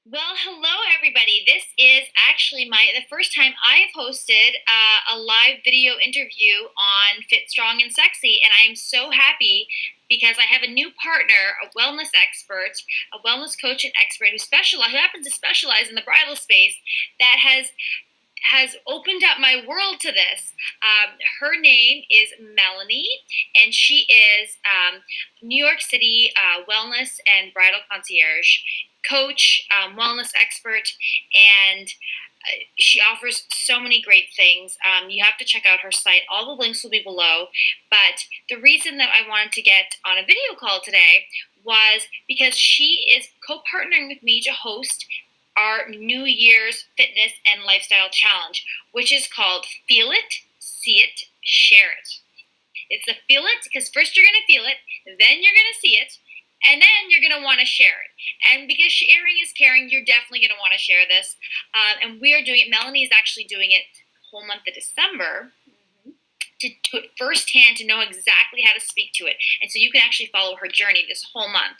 Well, hello everybody. This is actually the first time I've hosted a live video interview on Fit, Strong, and Sexy, and I am so happy because I have a new partner, a wellness expert, a wellness coach and expert who happens to specialize in the bridal space that has opened up my world to this. Her name is Melanie, and she is New York City wellness and bridal concierge coach, wellness expert, and she offers so many great things. You have to check out her site. All the links will be below. But the reason that I wanted to get on a video call today was because she is co-partnering with me to host our New Year's Fitness and Lifestyle Challenge, which is called Feel It, See It, Share It. It's the feel it because first you're going to feel it, then you're going to see it, and then you're going to want to share it. And because sharing is caring, you're definitely going to want to share this. And we are doing it. Melanie is actually doing it the whole month of December to do it firsthand, to know exactly how to speak to it. And so you can actually follow her journey this whole month.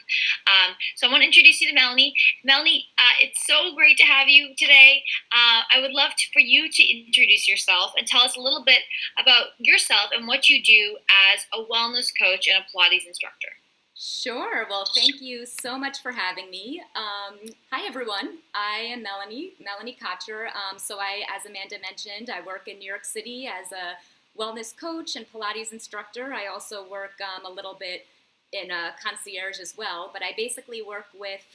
So I want to introduce you to Melanie. Melanie, it's so great to have you today. I would love for you to introduce yourself and tell us a little bit about yourself and what you do as a wellness coach and a Pilates instructor. Sure. Well, thank you so much for having me. Hi, everyone. I am Melanie Kotcher. As Amanda mentioned, I work in New York City as a wellness coach and Pilates instructor. I also work a little bit in a concierge as well, but I basically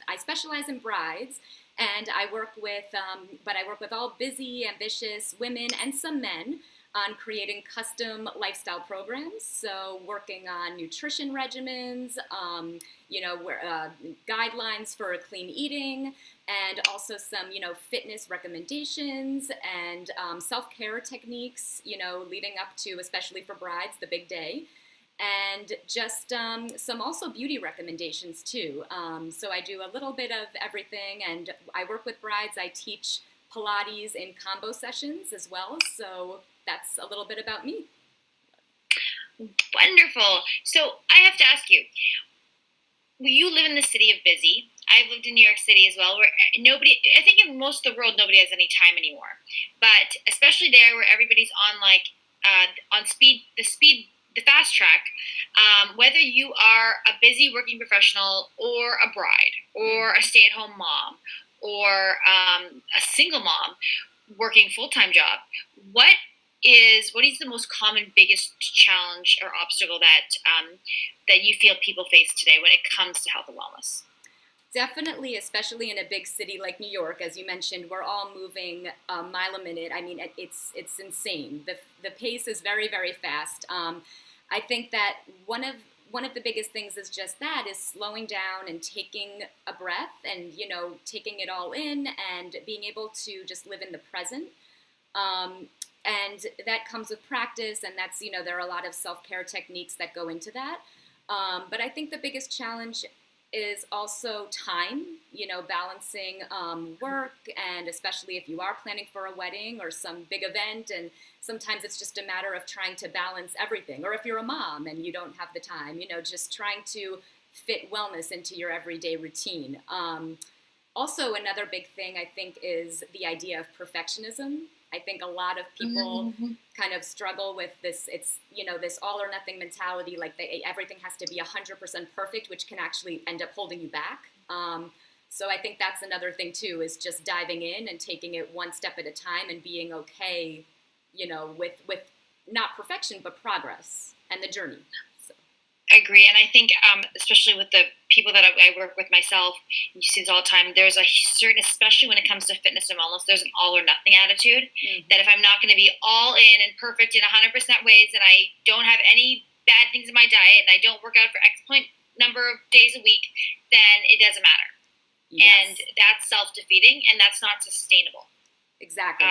I specialize in brides, and I work with all busy, ambitious women and some men on creating custom lifestyle programs. So working on nutrition regimens, guidelines for clean eating, and also some, fitness recommendations and self-care techniques, leading up to, especially for brides, the big day. And just some also beauty recommendations too. So I do a little bit of everything, and I work with brides. I teach Pilates in combo sessions as well. So that's a little bit about me. Wonderful. So I have to ask you, you live in the city of busy. I've lived in New York City as well, where I think in most of the world, nobody has any time anymore. But especially there where everybody's on the fast track, whether you are a busy working professional or a bride or a stay-at-home mom or a single mom working full-time job, what is the most common biggest challenge or obstacle that you feel people face today when it comes to health and wellness? Definitely, especially in a big city like New York, as you mentioned, we're all moving a mile a minute. I mean, it's insane. The pace is very, very fast. I think that one of the biggest things is just that, is slowing down and taking a breath and, taking it all in and being able to just live in the present. And that comes with practice, and that's, there are a lot of self-care techniques that go into that. But I think the biggest challenge is also time, balancing work, and especially if you are planning for a wedding or some big event, and sometimes it's just a matter of trying to balance everything. Or if you're a mom and you don't have the time, just trying to fit wellness into your everyday routine. Also, another big thing I think is the idea of perfectionism. I think a lot of people kind of struggle with this. It's, this all or nothing mentality, like everything has to be 100% perfect, which can actually end up holding you back. So I think that's another thing too, is just diving in and taking it one step at a time and being okay, with not perfection, but progress and the journey. I agree, and I think especially with the people that I work with myself, you see this all the time. There's a certain, especially when it comes to fitness and wellness, there's an all or nothing attitude. That if I'm not going to be all in and perfect in 100% ways, and I don't have any bad things in my diet, and I don't work out for X point number of days a week, then it doesn't matter. Yes. And that's self-defeating, and that's not sustainable. Exactly.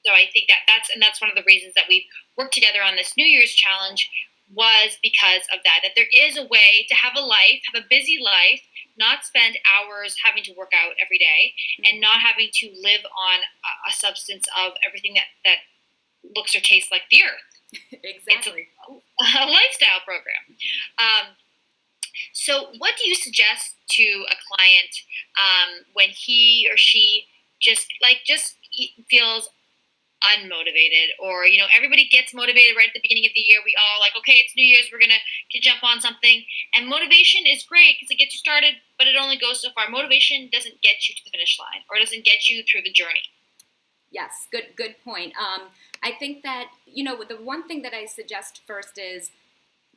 So I think that's one of the reasons that we've worked together on this New Year's challenge, was because of that there is a way to have a busy life, not spend hours having to work out every day, and not having to live on a substance of everything that looks or tastes like the earth. Exactly. It's a lifestyle program. So, what do you suggest to a client when he or she just feels unmotivated, or everybody gets motivated right at the beginning of the year? We all like, okay, it's New Year's, we're gonna jump on something, and motivation is great because it gets you started, but it only goes so far. Motivation doesn't get you to the finish line, or doesn't get you through the journey. Yes, good point. I think that, the one thing that I suggest first is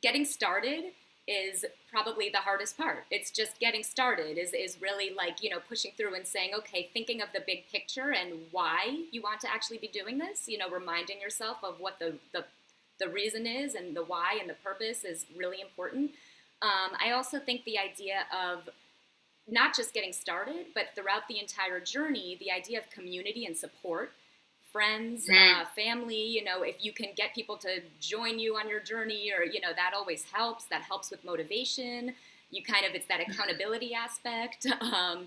getting started is probably the hardest part. It's just getting started is really like, pushing through and saying, okay, thinking of the big picture and why you want to actually be doing this, reminding yourself of what the reason is, and the why and the purpose is really important. I also think the idea of not just getting started, but throughout the entire journey, the idea of community and support, friends, family, if you can get people to join you on your journey, or, that always helps. That helps with motivation. It's that accountability aspect. I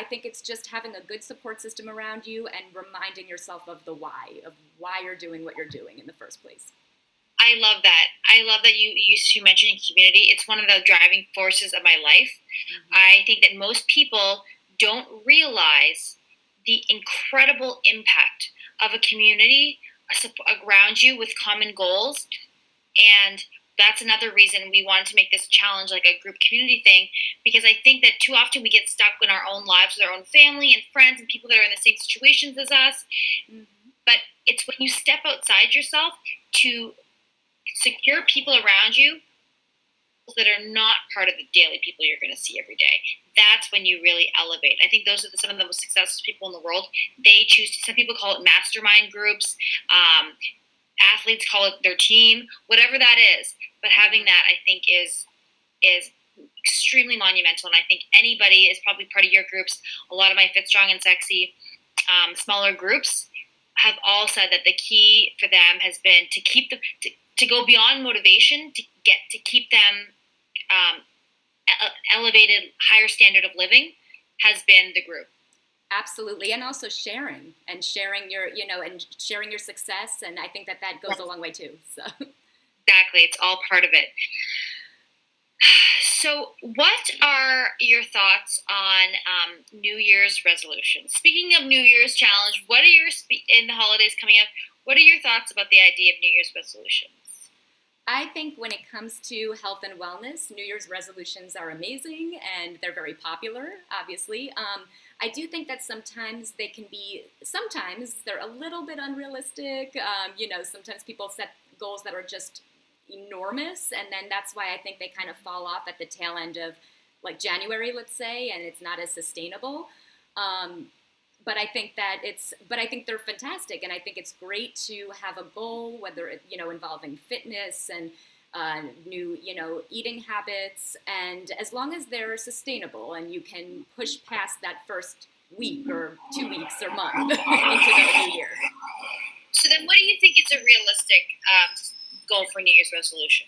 think it's just having a good support system around you and reminding yourself of why you're doing what you're doing in the first place. I love that. I love that you mentioned community. It's one of the driving forces of my life. Mm-hmm. I think that most people don't realize the incredible impact of a community around you with common goals. And that's another reason we wanted to make this challenge like a group community thing, because I think that too often we get stuck in our own lives with our own family and friends and people that are in the same situations as us. Mm-hmm. But it's when you step outside yourself to secure people around you that are not part of the daily people you're going to see every day. That's when you really elevate. I think those are some of the most successful people in the world. They choose to, some people call it mastermind groups. Athletes call it their team, whatever that is. But having that, I think, is extremely monumental. And I think anybody is probably part of your groups. A lot of my Fit, Strong, and Sexy smaller groups have all said that the key for them has been to keep to go beyond motivation, to keep them elevated, higher standard of living, has been the group. Absolutely, and also sharing your, and sharing your success, and I think that goes a long way too. So exactly, it's all part of it. So, what are your thoughts on New Year's resolutions? Speaking of New Year's challenge, what are your in the holidays coming up? What are your thoughts about the idea of New Year's resolutions? I think when it comes to health and wellness, New Year's resolutions are amazing, and they're very popular, obviously. I do think that sometimes they're a little bit unrealistic. Sometimes people set goals that are just enormous, and then that's why I think they kind of fall off at the tail end of like January, let's say, and it's not as sustainable. But I think they're fantastic, and I think it's great to have a goal, whether it, involving fitness and new, eating habits, and as long as they're sustainable and you can push past that first week or 2 weeks or month into the new year. So then, what do you think is a realistic goal for New Year's resolution?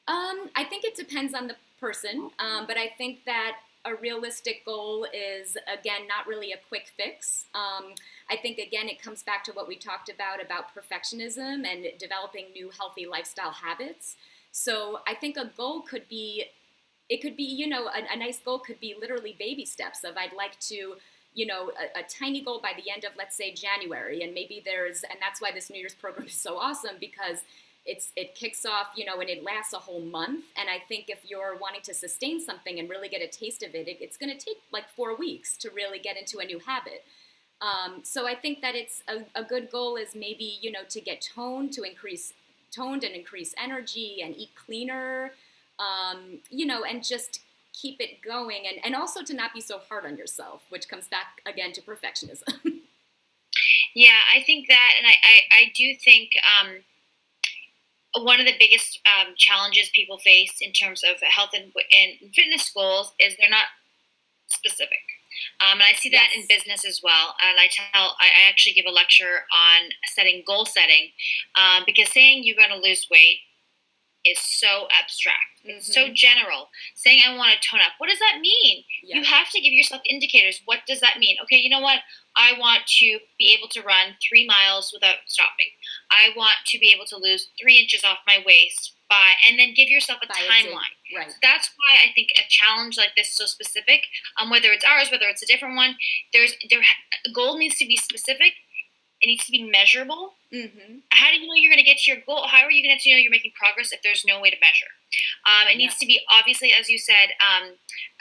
I think it depends on the person, but I think that a realistic goal is, again, not really a quick fix. I think, again, it comes back to what we talked about perfectionism and developing new healthy lifestyle habits. So I think a goal could be, a nice goal could be literally baby steps of I'd like to, a tiny goal by the end of, let's say, January. And maybe and that's why this New Year's program is so awesome, because it kicks off, and it lasts a whole month. And I think if you're wanting to sustain something and really get a taste of it, it's going to take like 4 weeks to really get into a new habit. So I think that it's a good goal is maybe, to get toned and increase energy and eat cleaner, and just keep it going. And also to not be so hard on yourself, which comes back again to perfectionism. Yeah, I think that, and I do think one of the biggest challenges people face in terms of health and fitness goals is they're not specific. And I see that in business as well. And I actually give a lecture on goal setting, because saying you're going to lose weight is so abstract. It's so general. Saying I want to tone up, what does that mean? Yeah. You have to give yourself indicators. What does that mean? Okay, you know what? I want to be able to run 3 miles without stopping. I want to be able to lose 3 inches off my waist by, and then give yourself a By a date, timeline. right. So that's why I think a challenge like this is so specific. Whether it's ours, whether it's a different one, a goal needs to be specific. It needs to be measurable. Mm-hmm. How do you know you're going to get to your goal? How are you going to know you're making progress if there's no way to measure? It needs to be, obviously, as you said,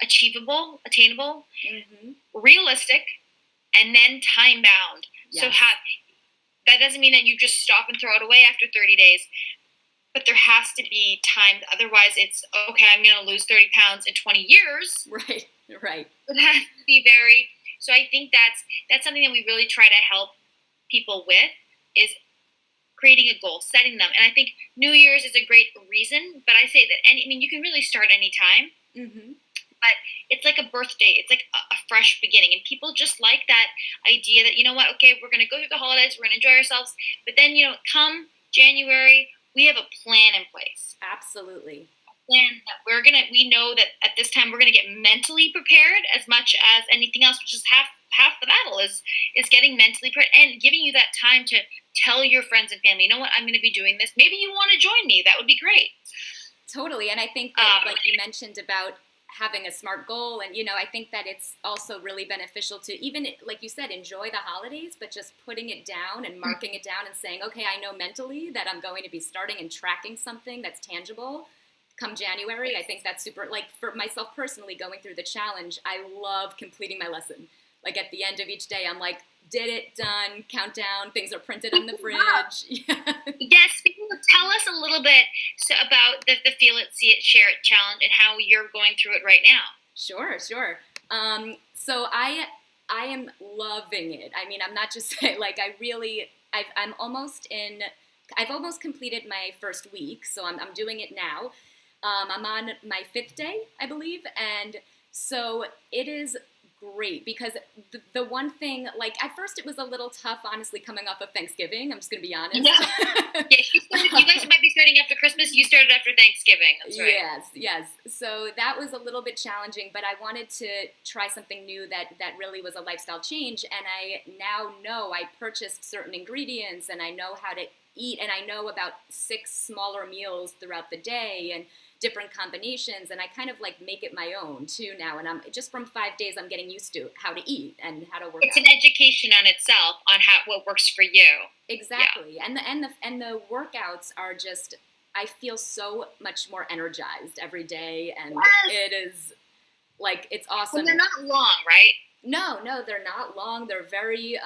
achievable, attainable, mm-hmm. realistic, and then time bound. Yes. So that doesn't mean that you just stop and throw it away after 30 days. But there has to be time. Otherwise, it's, okay, I'm going to lose 30 pounds in 20 years. Right, right. It has to be very... So I think that's something that we really try to help people with, is creating a goal, setting them. And I think New Year's is a great reason, but I say that you can really start anytime. Mm-hmm. But it's like a birthday. It's like a fresh beginning. And people just like that idea that, you know what, okay, we're going to go through the holidays, we're going to enjoy ourselves. But then, come January, we have a plan in place. Absolutely. A plan that we know that at this time we're going to get mentally prepared as much as anything else, which is half the battle is getting mentally prepared and giving you that time to tell your friends and family, you know what, I'm going to be doing this. Maybe you want to join me. That would be great. Totally. And I think that, like you mentioned about having a SMART goal, and I think that it's also really beneficial to, even like you said, enjoy the holidays, but just putting it down and marking it down and saying, okay, I know mentally that I'm going to be starting and tracking something that's tangible come January. I think that's super, like for myself personally, going through the challenge, I love completing my lesson. Like at the end of each day, I'm like, did it, done, countdown, things are printed on the fridge. Yeah. Yes, tell us a little bit about the Feel It, See It, Share It challenge and how you're going through it right now. Sure. So I am loving it. I mean, I'm not just saying, like, I've almost completed my first week, so I'm doing it now. I'm on my 5th day, I believe, and so it is great because the one thing, like at first it was a little tough, honestly, coming off of Thanksgiving. I'm just going to be honest. Yeah, you guys might be starting after Christmas. You started after Thanksgiving. That's right. Yes. So that was a little bit challenging, but I wanted to try something new that really was a lifestyle change. And I now know I purchased certain ingredients and I know how to eat, and I know about 6 smaller meals throughout the day and different combinations, and I kind of like make it my own too now. And I'm just from 5 days, I'm getting used to how to eat and how to work. It's an education on itself on what works for you. Exactly, yeah. And the workouts are just, I feel so much more energized every day, and it is like, it's awesome. And they're not long, right? No, they're not long. They're very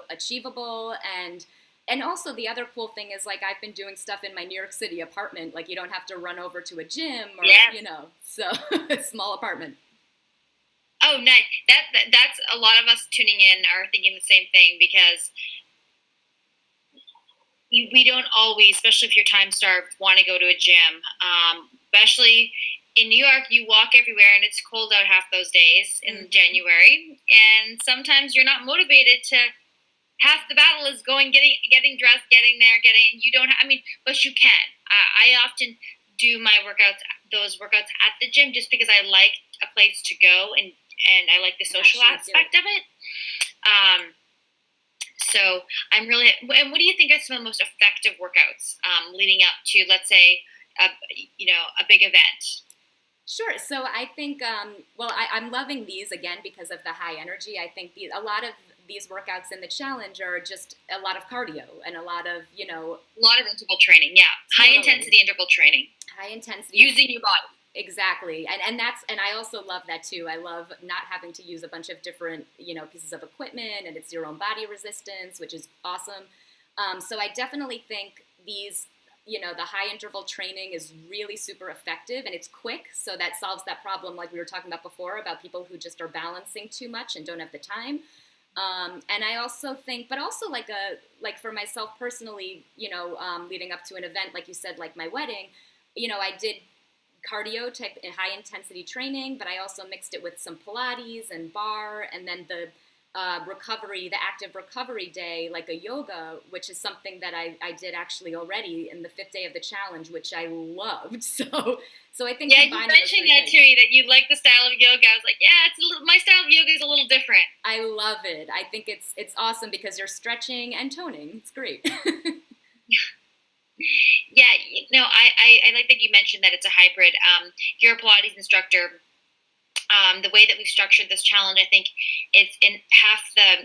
achievable. And also the other cool thing is, like, I've been doing stuff in my New York City apartment. Like, you don't have to run over to a gym or, so small apartment. Oh, nice. That's a lot of us tuning in are thinking the same thing, because we don't always, especially if you're time starved, want to go to a gym. Especially in New York, you walk everywhere and it's cold out half those days in January. And sometimes you're not motivated to. Half the battle is getting dressed, and you don't but you can. I often do those workouts at the gym, just because I like a place to go and I like the social aspect of it. So I'm really, and what do you think are some of the most effective workouts leading up to, let's say, a big event? Sure. So I think, I'm loving these again because of the high energy. I think a lot of these workouts in the challenge are just a lot of cardio and a lot of, a lot of interval training. Yeah. Totally. High intensity interval training. High intensity. Using your body. Exactly. And I also love that too. I love not having to use a bunch of different, pieces of equipment, and it's your own body resistance, which is awesome. So I definitely think these, the high interval training is really super effective, and it's quick. So that solves that problem, like we were talking about before, about people who just are balancing too much and don't have the time. And I also think, but also like for myself personally, leading up to an event, like you said, like my wedding, I did cardio type and high intensity training, but I also mixed it with some Pilates and bar, and then the active recovery day, like a yoga, which is something that I did actually already in the 5th day of the challenge, which I loved. So I think you mentioned that to me, that you like the style of yoga. I was like, yeah, my style of yoga is a little different. I love it. I think it's awesome because you're stretching and toning. It's great. Yeah, I like that you mentioned that it's a hybrid. You're a Pilates instructor. The way that we've structured this challenge, I think, it's in half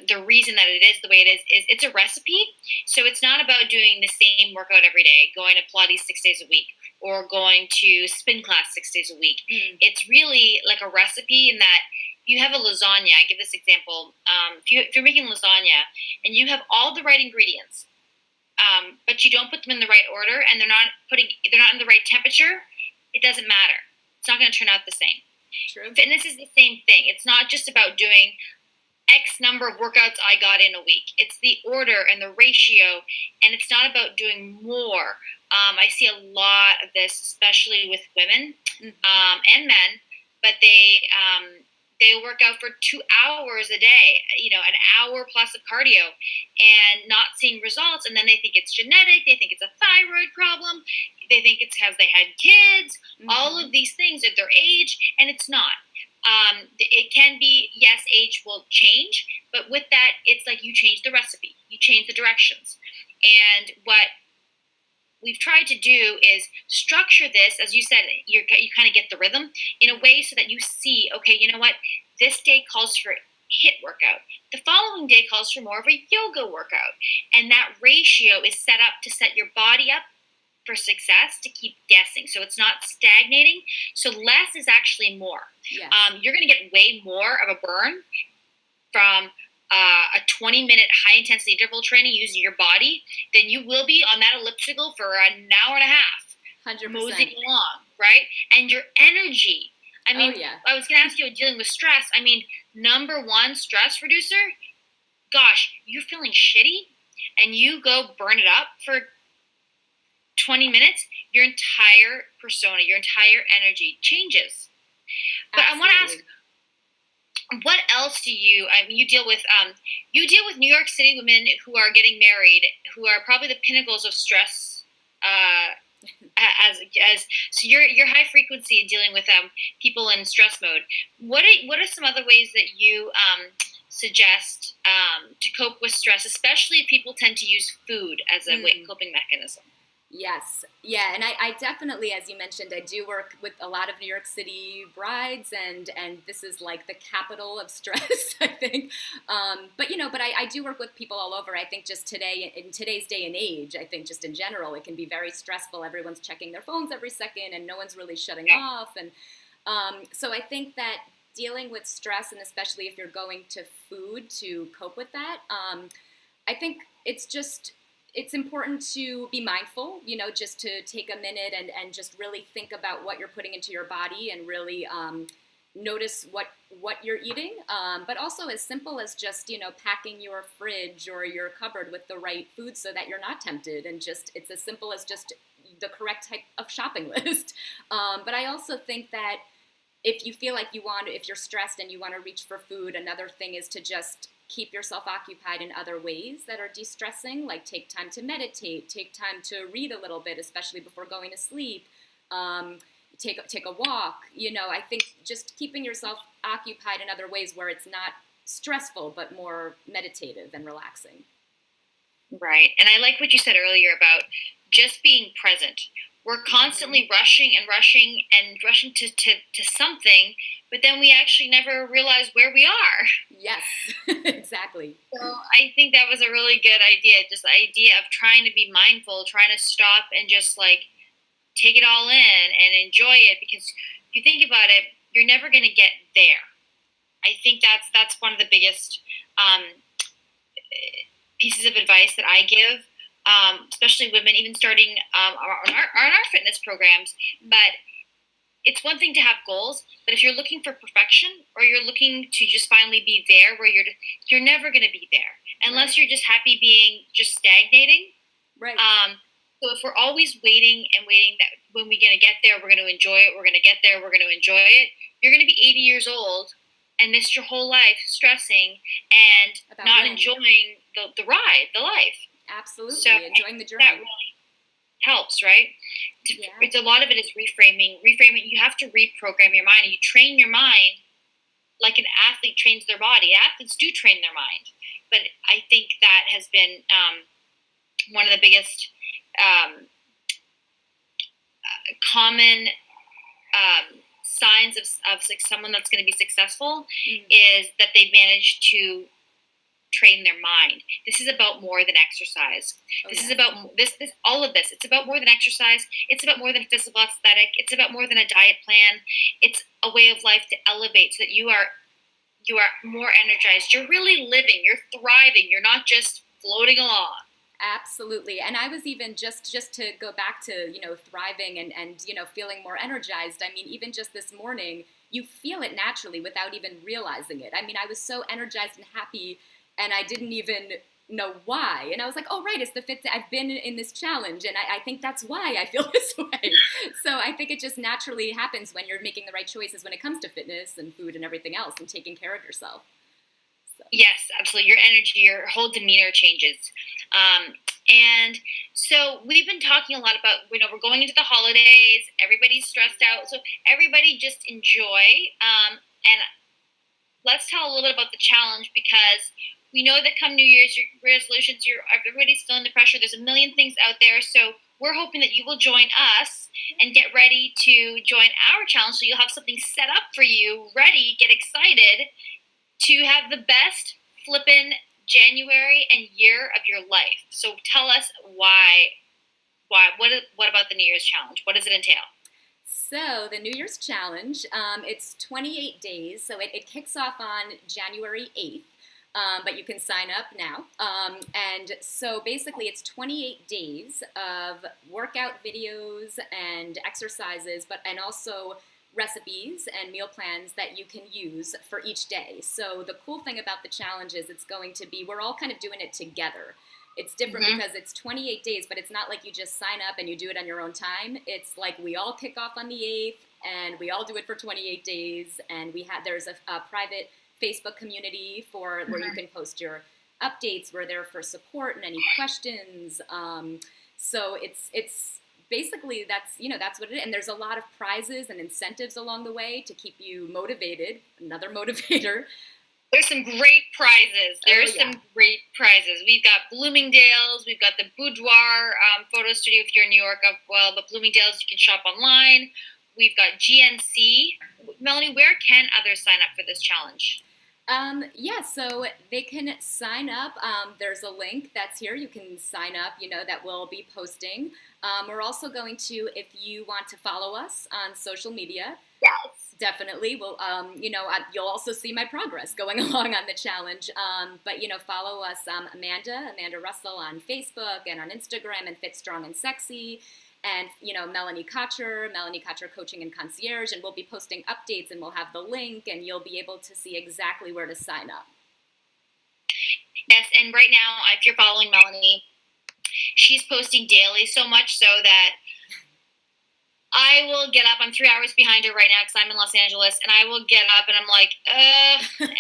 the reason that it is the way it is it's a recipe. So it's not about doing the same workout every day, going to Pilates 6 days a week, or going to spin class 6 days a week. It's really like a recipe in that you have a lasagna. I give this example. If you're making lasagna and you have all the right ingredients, but you don't put them in the right order, and they're not in the right temperature, it doesn't matter. It's not going to turn out the same. True. Fitness is the same thing. It's not just about doing X number of workouts I got in a week. It's the order and the ratio, and it's not about doing more. I see a lot of this, especially with women and men, but they work out for 2 hours a day, an hour plus of cardio, and not seeing results. And then they think it's genetic. They think it's a thyroid problem. They think it's because they had kids. All of these things at their age, and it's not. It can be, yes, age will change, but with that, it's like you change the recipe, you change the directions. And what we've tried to do is structure this, as you said, you kind of get the rhythm in a way so that you see, okay, you know what, this day calls for HIIT workout. The following day calls for more of a yoga workout. And that ratio is set up to set your body up for success, to keep guessing. So it's not stagnating. So less is actually more. Yes. You're going to get way more of a burn from a 20-minute high-intensity interval training using your body than you will be on that elliptical for an hour and a half. 100%. Moseying along, right? And your energy. I mean, I was going to ask you, dealing with stress. I mean, number one stress reducer, gosh, you're feeling shitty and you go burn it up for 20 minutes, your entire persona, your entire energy changes. But Absolutely. I want to ask, what else do you deal with New York City women who are getting married, who are probably the pinnacles of stress, so you're high frequency in dealing with people in stress mode. What are some other ways that you suggest to cope with stress, especially if people tend to use food as a coping mechanism? Yes. Yeah. And I definitely, as you mentioned, I do work with a lot of New York City brides, and this is like the capital of stress, I think. But I do work with people all over. I think just today, in today's day and age, I think just in general, it can be very stressful. Everyone's checking their phones every second and no one's really shutting off. And so I think that dealing with stress, and especially if you're going to food to cope with that, I think it's important to be mindful, just to take a minute and just really think about what you're putting into your body, and really notice what you're eating. But also as simple as just, packing your fridge or your cupboard with the right food so that you're not tempted, and just, it's as simple as just the correct type of shopping list. But I also think that if you feel like if you're stressed and you want to reach for food, another thing is to just keep yourself occupied in other ways that are de-stressing, like take time to meditate, take time to read a little bit, especially before going to sleep, take a walk. I think just keeping yourself occupied in other ways where it's not stressful, but more meditative and relaxing. Right. And I like what you said earlier about just being present. We're constantly rushing to something, but then we actually never realize where we are. Yes, exactly. So I think that was a really good idea. Just the idea of trying to be mindful, trying to stop and just like take it all in and enjoy it. Because if you think about it, you're never going to get there. I think that's one of the biggest pieces of advice that I give. Especially women, even starting on our fitness programs. But it's one thing to have goals, but if you're looking for perfection, or you're looking to just finally be there where you're never going to be there unless you're just happy being just stagnating. Right. So if we're always waiting that when we're going to get there, we're going to enjoy it. We're going to get there. We're going to enjoy it. You're going to be 80 years old and miss your whole life stressing and not enjoying the ride, the life. Absolutely. So enjoying the journey. That really helps, right? Yeah. It's a lot of it is reframing. You have to reprogram your mind, and you train your mind like an athlete trains their body. Athletes do train their mind, but I think that has been one of the biggest common signs of like someone that's going to be successful is that they've managed to train their mind. This is about more than exercise. This is about this all of this. It's about more than exercise. It's about more than physical aesthetic. It's about more than a diet plan. It's a way of life to elevate so that you are more energized. You're really living. You're thriving. You're not just floating along. Absolutely. And I was even just to go back to, thriving and feeling more energized. I mean, even just this morning, you feel it naturally without even realizing it. I mean, I was so energized and happy and I didn't even know why. And I was like, oh, right, it's the fit. I've been in this challenge and I think that's why I feel this way. So I think it just naturally happens when you're making the right choices when it comes to fitness and food and everything else and taking care of yourself. Yes, absolutely. Your energy, your whole demeanor changes. And so we've been talking a lot about, we're going into the holidays, everybody's stressed out. So everybody just enjoy. And let's tell a little bit about the challenge, because we know that come New Year's your resolutions, everybody's feeling the pressure. There's a million things out there. So we're hoping that you will join us and get ready to join our challenge. So you'll have something set up for you, ready, get excited to have the best flippin' January and year of your life. So tell us why, what about the New Year's challenge? What does it entail? So the New Year's challenge, it's 28 days. So it kicks off on January 8th, but you can sign up now. And so basically it's 28 days of workout videos and exercises, and also recipes and meal plans that you can use for each day. So the cool thing about the challenge is it's going to be, we're all kind of doing it together. It's different because it's 28 days, but it's not like you just sign up and you do it on your own time. It's like we all kick off on the 8th and we all do it for 28 days. And there's a private Facebook community where you can post your updates. We're there for support and any questions. So it's basically that's what it is. And there's a lot of prizes and incentives along the way to keep you motivated. Another motivator. There's some great prizes. Some great prizes. We've got Bloomingdale's. We've got the Boudoir photo studio if you're in New York. But Bloomingdale's you can shop online. We've got GNC. Melanie, where can others sign up for this challenge? So they can sign up. There's a link that's here. You can sign up, that we'll be posting. We're also going to, if you want to follow us on social media, yes, definitely. We'll, you'll also see my progress going along on the challenge. But, follow us, Amanda Russell on Facebook and on Instagram, and Fit Strong and Sexy. And, Melanie Kotcher Coaching and Concierge, and we'll be posting updates and we'll have the link and you'll be able to see exactly where to sign up. Yes, and right now, if you're following Melanie, she's posting daily, so much so that I will get up. I'm 3 hours behind her right now because I'm in Los Angeles, and I will get up and I'm like,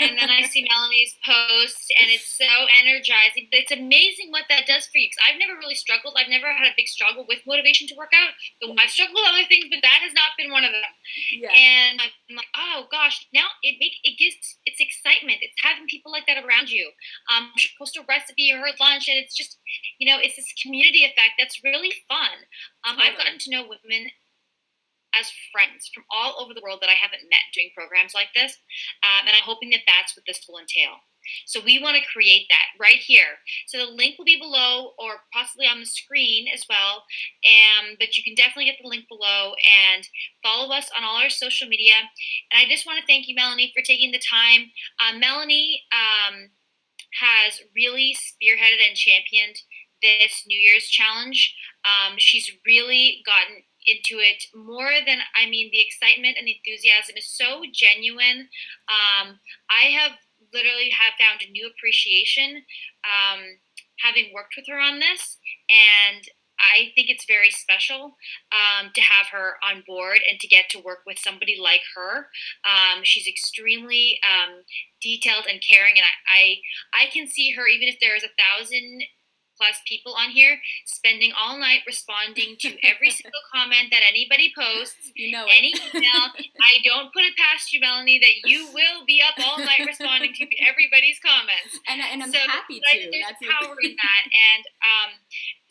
and then I see Melanie's post, and it's so energizing. But it's amazing what that does for you, because I've never really struggled. I've never had a big struggle with motivation to work out. I've struggled with other things, but that has not been one of them. Yeah. And I'm like, oh gosh, now it gives it's excitement. It's having people like that around you. She'll post a recipe or her lunch, and it's just, it's this community effect that's really fun. Totally. I've gotten to know women as friends from all over the world that I haven't met doing programs like this. And I'm hoping that that's what this will entail. So we want to create that right here. So the link will be below or possibly on the screen as well. But you can definitely get the link below and follow us on all our social media. And I just want to thank you, Melanie, for taking the time. Melanie has really spearheaded and championed this New Year's challenge. She's really gotten into it more than, the excitement and enthusiasm is so genuine. I have literally found a new appreciation having worked with her on this, and I think it's very special to have her on board and to get to work with somebody like her. She's extremely detailed and caring, and I can see her, even if there's 1,000 plus people on here, spending all night responding to every single comment that anybody posts, any email. I don't put it past you, Melanie, that you will be up all night responding to everybody's comments. And I'm happy to. There's power in that. And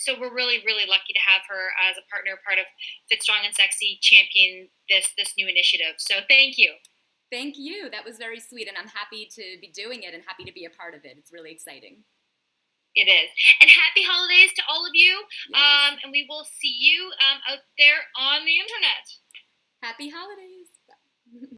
So we're really, really lucky to have her as a partner, part of Fit Strong and Sexy, champion this new initiative. So thank you. Thank you. That was very sweet, and I'm happy to be doing it and happy to be a part of it. It's really exciting. It is. And happy holidays to all of you. Yes. And we will see you out there on the internet. Happy holidays.